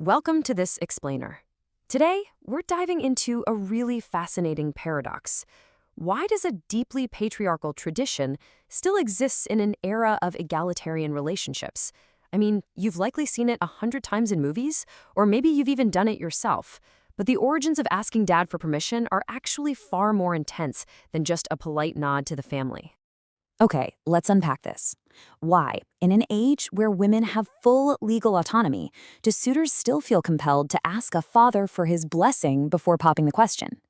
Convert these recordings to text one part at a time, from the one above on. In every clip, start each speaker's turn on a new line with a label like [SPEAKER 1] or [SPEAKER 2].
[SPEAKER 1] Welcome to this explainer. Today, we're diving into a really fascinating paradox. Why does a deeply patriarchal tradition still exist in an era of egalitarian relationships? I mean, you've likely seen it 100 times in movies, or maybe you've even done it yourself. But the origins of asking dad for permission are actually far more intense than just a polite nod to the family.
[SPEAKER 2] Okay, let's unpack this. Why, in an age where women have full legal autonomy, do suitors still feel compelled to ask a father for his blessing before popping the question?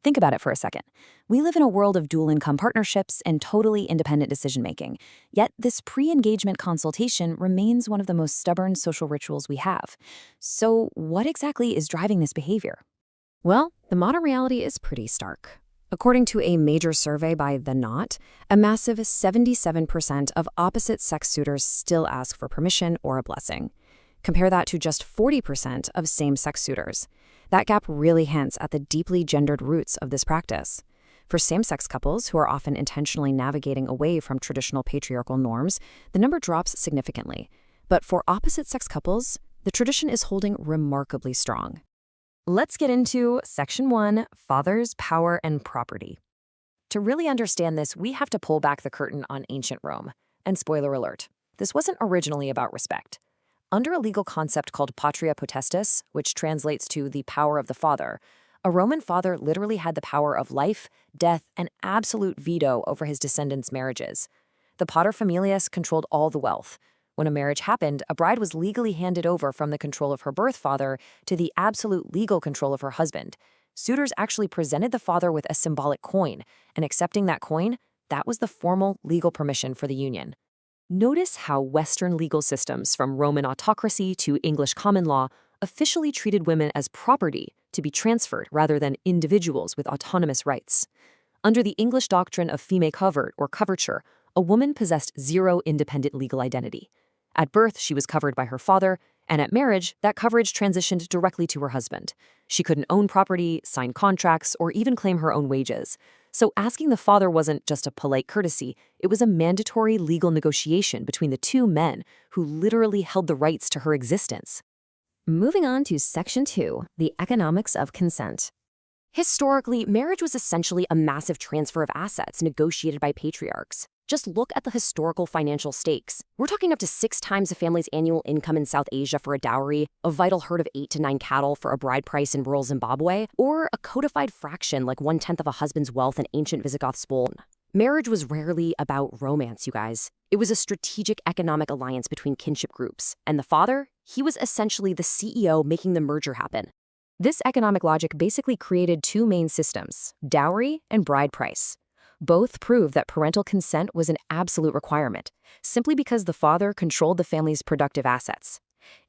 [SPEAKER 2] Think about it for a second. We live in a world of dual income partnerships and totally independent decision making, yet this pre engagement consultation remains one of the most stubborn social rituals we have. So, what exactly is driving this behavior?
[SPEAKER 1] Well, the modern reality is pretty stark. According to a major survey by The Knot, a massive 77% of opposite-sex suitors still ask for permission or a blessing. Compare that to just 40% of same-sex suitors. That gap really hints at the deeply gendered roots of this practice. For same-sex couples who are often intentionally navigating away from traditional patriarchal norms, the number drops significantly. But for opposite-sex couples, the tradition is holding remarkably strong. Let's get into Section 1, Fathers, Power, and Property. To really understand this, we have to pull back the curtain on ancient Rome. And spoiler alert, this wasn't originally about respect. Under a legal concept called patria potestas, which translates to the power of the father, a Roman father literally had the power of life, death, and absolute veto over his descendants' marriages. The paterfamilias controlled all the wealth. When a marriage happened, a bride was legally handed over from the control of her birth father to the absolute legal control of her husband. Suitors actually presented the father with a symbolic coin, and accepting that coin, that was the formal legal permission for the union. Notice how Western legal systems, from Roman autocracy to English common law, officially treated women as property to be transferred rather than individuals with autonomous rights. Under the English doctrine of feme covert or coverture, a woman possessed zero independent legal identity. At birth, she was covered by her father, and at marriage, that coverage transitioned directly to her husband. She couldn't own property, sign contracts, or even claim her own wages. So asking the father wasn't just a polite courtesy, it was a mandatory legal negotiation between the two men who literally held the rights to her existence. Moving on to Section 2, the economics of consent. Historically, marriage was essentially a massive transfer of assets negotiated by patriarchs. Just look at the historical financial stakes. We're talking up to 6 times a family's annual income in South Asia for a dowry, a vital herd of 8 to 9 cattle for a bride price in rural Zimbabwe, or a codified fraction like 1/10 of a husband's wealth in ancient Visigoth Spain. Marriage was rarely about romance, you guys. It was a strategic economic alliance between kinship groups. And the father, he was essentially the CEO making the merger happen. This economic logic basically created 2 main systems, dowry and bride price. Both prove that parental consent was an absolute requirement, simply because the father controlled the family's productive assets.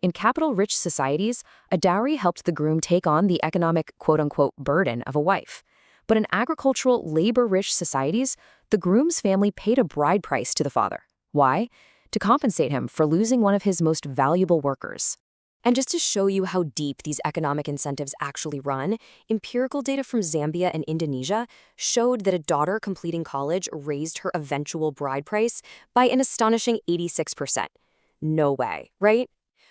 [SPEAKER 1] In capital-rich societies, a dowry helped the groom take on the economic quote-unquote burden of a wife. But in agricultural, labor-rich societies, the groom's family paid a bride price to the father. Why? To compensate him for losing one of his most valuable workers. And just to show you how deep these economic incentives actually run, empirical data from Zambia and Indonesia showed that a daughter completing college raised her eventual bride price by an astonishing 86%. No way, right?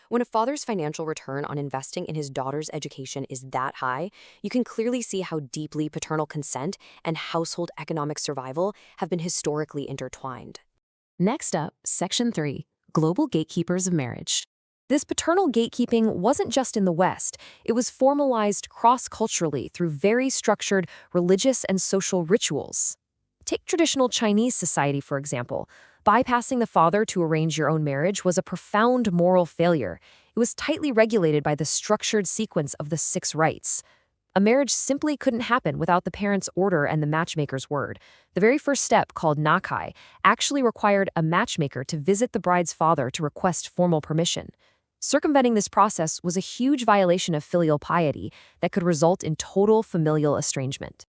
[SPEAKER 1] When a father's financial return on investing in his daughter's education is that high, you can clearly see how deeply paternal consent and household economic survival have been historically intertwined. Next up, Section 3, Global Gatekeepers of Marriage. This paternal gatekeeping wasn't just in the West. It was formalized cross-culturally through very structured religious and social rituals. Take traditional Chinese society, for example. Bypassing the father to arrange your own marriage was a profound moral failure. It was tightly regulated by the structured sequence of the 6 rites. A marriage simply couldn't happen without the parents' order and the matchmaker's word. The very first step, called nakai, actually required a matchmaker to visit the bride's father to request formal permission. Circumventing this process was a huge violation of filial piety that could result in total familial estrangement.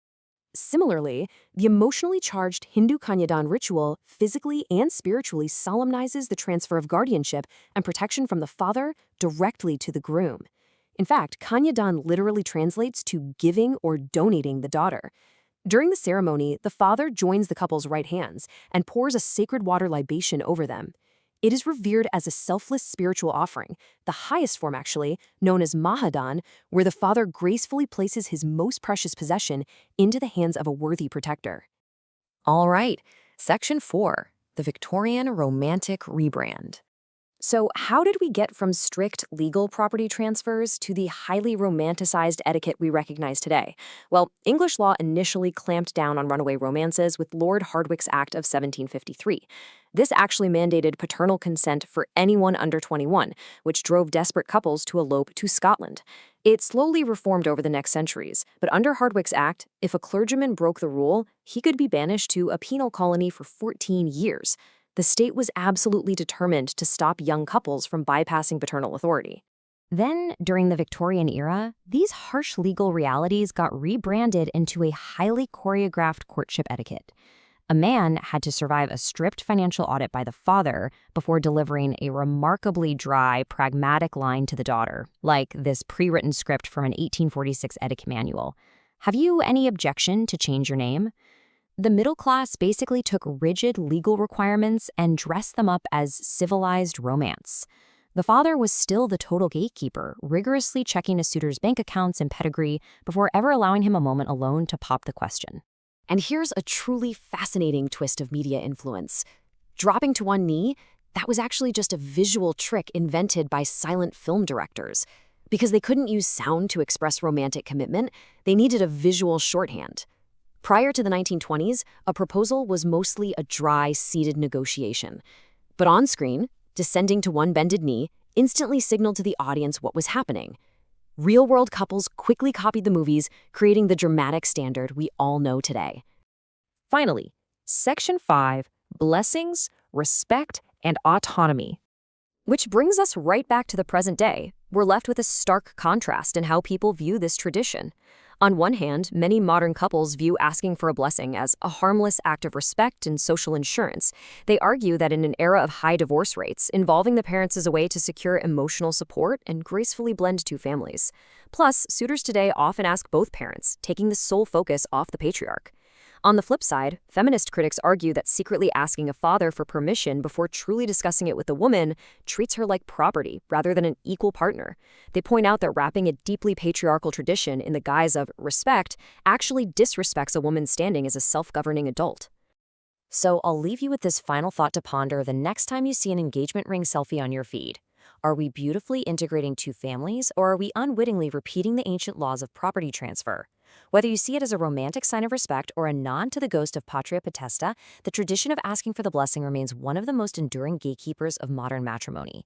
[SPEAKER 1] Similarly, the emotionally charged Hindu Kanyadan ritual physically and spiritually solemnizes the transfer of guardianship and protection from the father directly to the groom. In fact, Kanyadan literally translates to giving or donating the daughter. During the ceremony, the father joins the couple's right hands and pours a sacred water libation over them.
[SPEAKER 2] It is revered as a selfless spiritual offering, the highest form actually, known as Mahadan, where the father gracefully places his most precious possession into the hands of a worthy protector.
[SPEAKER 1] All right, Section 4, the Victorian Romantic Rebrand.
[SPEAKER 2] So, how did we get from strict legal property transfers to the highly romanticized etiquette we recognize today? Well, English law initially clamped down on runaway romances with Lord Hardwicke's Act of 1753. This actually mandated paternal consent for anyone under 21, which drove desperate couples to elope to Scotland. It slowly reformed over the next centuries, but under Hardwicke's Act, if a clergyman broke the rule, he could be banished to a penal colony for 14 years. The state was absolutely determined to stop young couples from bypassing paternal authority.
[SPEAKER 1] Then, during the Victorian era, these harsh legal realities got rebranded into a highly choreographed courtship etiquette. A man had to survive a strict financial audit by the father before delivering a remarkably dry, pragmatic line to the daughter, like this pre-written script from an 1846 etiquette manual. Have you any objection to change your name? The middle class basically took rigid legal requirements and dressed them up as civilized romance. The father was still the total gatekeeper, rigorously checking a suitor's bank accounts and pedigree before ever allowing him a moment alone to pop the question.
[SPEAKER 2] And here's a truly fascinating twist of media influence. Dropping to one knee, that was actually just a visual trick invented by silent film directors. Because they couldn't use sound to express romantic commitment, they needed a visual shorthand. Prior to the 1920s, a proposal was mostly a dry, seated negotiation. But on screen, descending to one bended knee instantly signaled to the audience what was happening. Real-world couples quickly copied the movies, creating the dramatic standard we all know today.
[SPEAKER 1] Finally, Section 5, Blessings, Respect, and Autonomy.
[SPEAKER 2] Which brings us right back to the present day. We're left with a stark contrast in how people view this tradition. On one hand, many modern couples view asking for a blessing as a harmless act of respect and social insurance. They argue that in an era of high divorce rates, involving the parents is a way to secure emotional support and gracefully blend two families. Plus, suitors today often ask both parents, taking the sole focus off the patriarch. On the flip side, feminist critics argue that secretly asking a father for permission before truly discussing it with a woman treats her like property rather than an equal partner. They point out that wrapping a deeply patriarchal tradition in the guise of respect actually disrespects a woman's standing as a self-governing adult.
[SPEAKER 1] So I'll leave you with this final thought to ponder the next time you see an engagement ring selfie on your feed. Are we beautifully integrating two families, or are we unwittingly repeating the ancient laws of property transfer? Whether you see it as a romantic sign of respect or a nod to the ghost of Patria Potesta, the tradition of asking for the blessing remains one of the most enduring gatekeepers of modern matrimony.